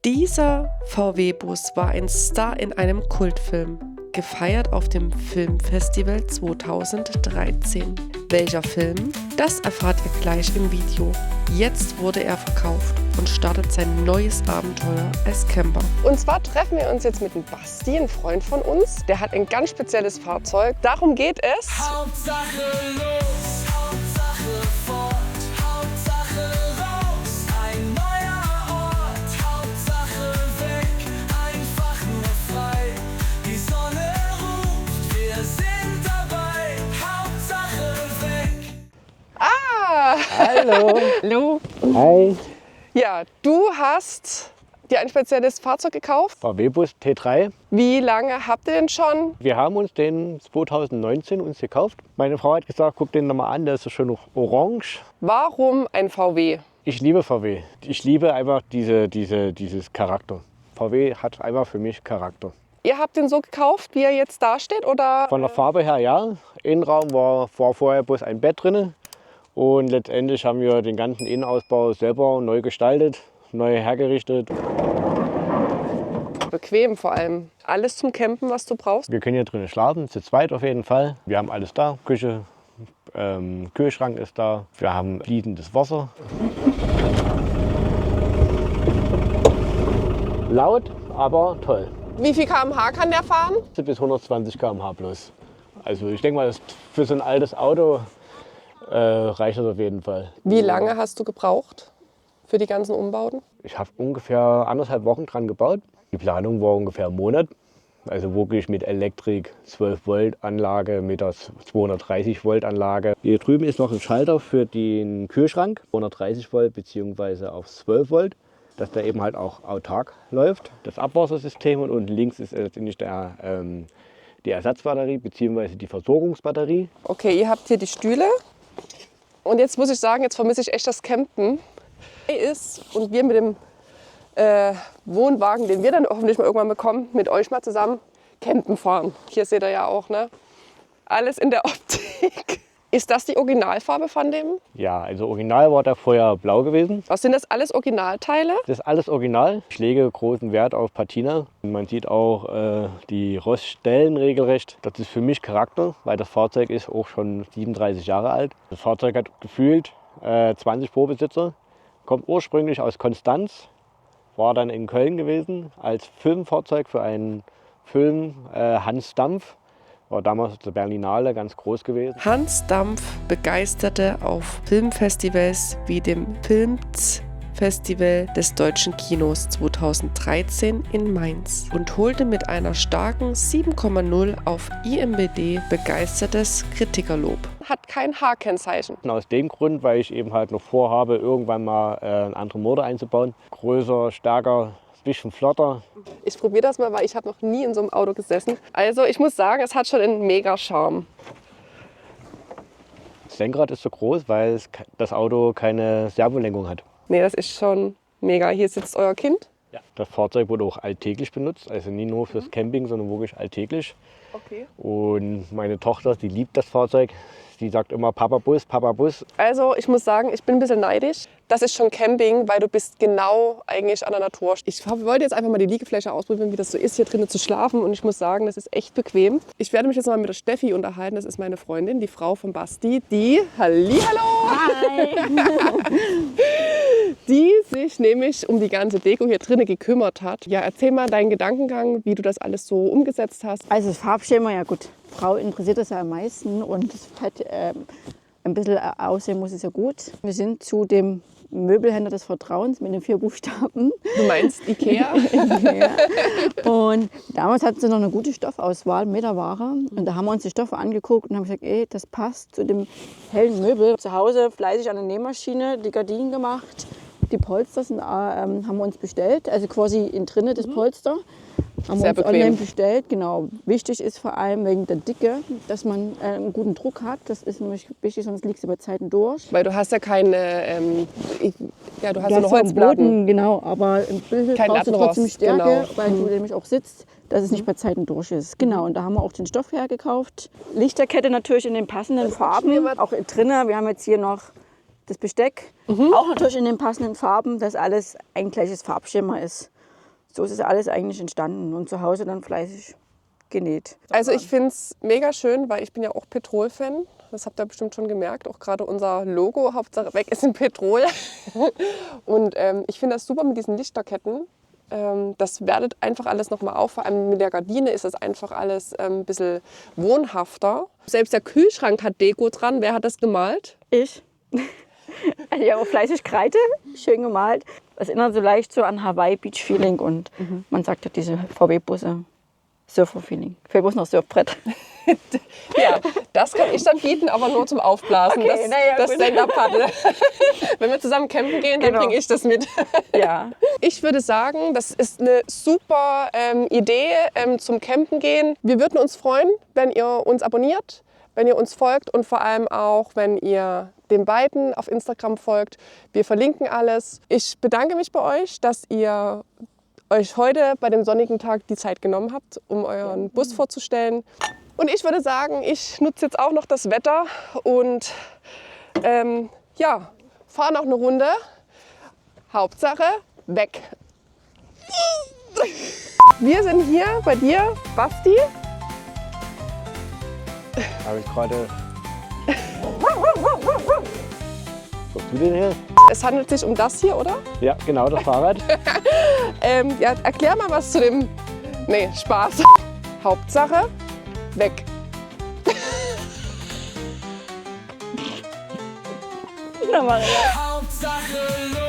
Dieser VW-Bus war ein Star in einem Kultfilm, gefeiert auf dem Filmfestival 2013. Welcher Film? Das erfahrt ihr gleich im Video. Jetzt wurde er verkauft und startet sein neues Abenteuer als Camper. Und zwar treffen wir uns jetzt mit dem Basti, ein Freund von uns. Der hat ein ganz spezielles Fahrzeug. Darum geht es. Hauptsache los, Hauptsache fort, Hauptsache raus, ein neuer Ort, Hauptsache weg, einfach nur frei. Die Sonne ruft, wir sind dabei, Hauptsache weg. Ah! Hallo. Hallo. Hi. Ja, du hast dir ein spezielles Fahrzeug gekauft. VW-Bus T3. Wie lange habt ihr den schon? Wir haben uns den 2019 uns gekauft. Meine Frau hat gesagt, guck den nochmal an, der ist schon noch orange. Warum ein VW? Ich liebe VW. Ich liebe einfach dieses Charakter. VW hat einfach für mich Charakter. Ihr habt den so gekauft, wie er jetzt dasteht, oder? Von der Farbe her ja. Innenraum war vorher bloß ein Bett drin. Und letztendlich haben wir den ganzen Innenausbau selber neu gestaltet, neu hergerichtet. Bequem vor allem. Alles zum Campen, was du brauchst. Wir können hier drinnen schlafen, zu zweit auf jeden Fall. Wir haben alles da, Küche, Kühlschrank ist da. Wir haben fließendes Wasser. Laut, aber toll. Wie viel km/h kann der fahren? Bis 120 km/h bloß. Also ich denke mal, das für so ein altes Auto reicht das auf jeden Fall. Wie lange hast du gebraucht für die ganzen Umbauten? Ich habe ungefähr 1,5 Wochen dran gebaut. Die Planung war ungefähr einen Monat. Also wirklich mit Elektrik, 12 Volt Anlage, mit der 230 Volt Anlage. Hier drüben ist noch ein Schalter für den Kühlschrank, 230 Volt bzw. auf 12 Volt, dass der eben halt auch autark läuft. Das Abwassersystem und unten links ist letztendlich die Ersatzbatterie bzw. die Versorgungsbatterie. Okay, ihr habt hier die Stühle. Und jetzt muss ich sagen, jetzt vermisse ich echt das Campen. Und wir mit dem Wohnwagen, den wir dann hoffentlich mal irgendwann bekommen, mit euch mal zusammen campen fahren. Hier seht ihr ja auch, ne? Alles in der Optik. Ist das die Originalfarbe von dem? Ja, also original war der vorher blau gewesen. Was sind das alles Originalteile? Das ist alles original. Ich lege großen Wert auf Patina. Man sieht auch die Roststellen regelrecht. Das ist für mich Charakter, weil das Fahrzeug ist auch schon 37 Jahre alt. Das Fahrzeug hat gefühlt 20 Vorbesitzer. Kommt ursprünglich aus Konstanz, war dann in Köln gewesen als Filmfahrzeug für einen Film Hans Dampf. War damals der Berlinale ganz groß gewesen. Hans Dampf begeisterte auf Filmfestivals wie dem Filmfestival des Deutschen Kinos 2013 in Mainz und holte mit einer starken 7,0 auf IMDb begeistertes Kritikerlob. Hat kein H-Kennzeichen. Und aus dem Grund, weil ich eben halt noch vorhabe, irgendwann mal einen anderen Motor einzubauen. Größer, stärker, ein bisschen flotter. Ich probiere das mal, weil ich habe noch nie in so einem Auto gesessen. Also ich muss sagen, es hat schon einen mega Charme. Das Lenkrad ist so groß, weil das Auto keine Servolenkung hat. Nee, das ist schon mega. Hier sitzt euer Kind. Ja. Das Fahrzeug wurde auch alltäglich benutzt, also nicht nur fürs Camping, sondern wirklich alltäglich. Okay. Und meine Tochter, die liebt das Fahrzeug. Die sagt immer Papa Bus, Papa Bus. Also ich muss sagen, ich bin ein bisschen neidisch. Das ist schon Camping, weil du bist genau eigentlich an der Natur. Ich wollte jetzt einfach mal die Liegefläche ausprobieren, wie das so ist, hier drinnen zu schlafen. Und ich muss sagen, das ist echt bequem. Ich werde mich jetzt mal mit der Steffi unterhalten. Das ist meine Freundin, die Frau von Basti, die, hallihallo! Hi! Die sich nämlich um die ganze Deko hier drinnen gekümmert hat. Ja, erzähl mal deinen Gedankengang, wie du das alles so umgesetzt hast. Also das Farbschema, ja gut, Frau interessiert das ja am meisten und das Fett, ein bisschen aussehen muss es ja gut. Wir sind zu dem Möbelhändler des Vertrauens mit den 4 Buchstaben. Du meinst Ikea? Ja. Und damals hatten sie noch eine gute Stoffauswahl mit der Ware. Und da haben wir uns die Stoffe angeguckt und haben gesagt, ey, das passt zu dem hellen Möbel. Zu Hause fleißig an der Nähmaschine die Gardinen gemacht. Die Polster haben wir uns bestellt, also quasi innen drinnen das Polster. Haben wir Sehr uns bequem. online bestellt, genau. Wichtig ist vor allem wegen der Dicke, dass man einen guten Druck hat. Das ist nämlich wichtig, sonst liegst du bei Zeiten durch. Weil du hast ja keine, ja, du hast Du so eine hast Holzplatten. Boden, genau, aber im Bild Kein brauchst du Lattenrost, trotzdem Stärke, genau. weil du nämlich auch sitzt, dass es nicht bei Zeiten durch ist. Genau, und da haben wir auch den Stoff hergekauft. Lichterkette natürlich in den passenden Farben, auch drinnen. Wir haben jetzt hier noch das Besteck, auch natürlich in den passenden Farben, dass alles ein gleiches Farbschema ist. so ist es alles eigentlich entstanden und zu Hause dann fleißig genäht. Also ich finde es mega schön, weil ich bin ja auch Petrol-Fan. Das habt ihr bestimmt schon gemerkt. Auch gerade unser Logo, Hauptsache weg ist in Petrol. Und ich finde das super mit diesen Lichterketten. Das wertet einfach alles nochmal auf. Vor allem mit der Gardine ist das einfach alles ein bisschen wohnhafter. Selbst der Kühlschrank hat Deko dran. Wer hat das gemalt? Ich. Also ich habe auch fleißig Kreide, schön gemalt. Das erinnert so leicht so an Hawaii Beach Feeling und man sagt ja diese VW-Busse Surfer Feeling. Fehlt bloß noch Surfbrett. Ja, das kann ich dann bieten, aber nur zum Aufblasen. Okay, das Stand-Up-Paddle. Wenn wir zusammen campen gehen, dann Genau. bringe ich das mit. Ja. Ich würde sagen, das ist eine super Idee zum Campen gehen. Wir würden uns freuen, wenn ihr uns abonniert, wenn ihr uns folgt und vor allem auch, wenn ihr den beiden auf Instagram folgt. Wir verlinken alles. Ich bedanke mich bei euch, dass ihr euch heute bei dem sonnigen Tag die Zeit genommen habt, um euren Bus vorzustellen. Und ich würde sagen, ich nutze jetzt auch noch das Wetter und ja, fahre noch eine Runde. Hauptsache weg. Wir sind hier bei dir, Basti. Habe ich gerade. Wo bist du denn her? Es handelt sich um das hier, oder? Ja, genau, das Fahrrad. Ja, erklär mal was zu dem... Nee, Spaß. Hauptsache weg. Na, Maria. Hauptsache los.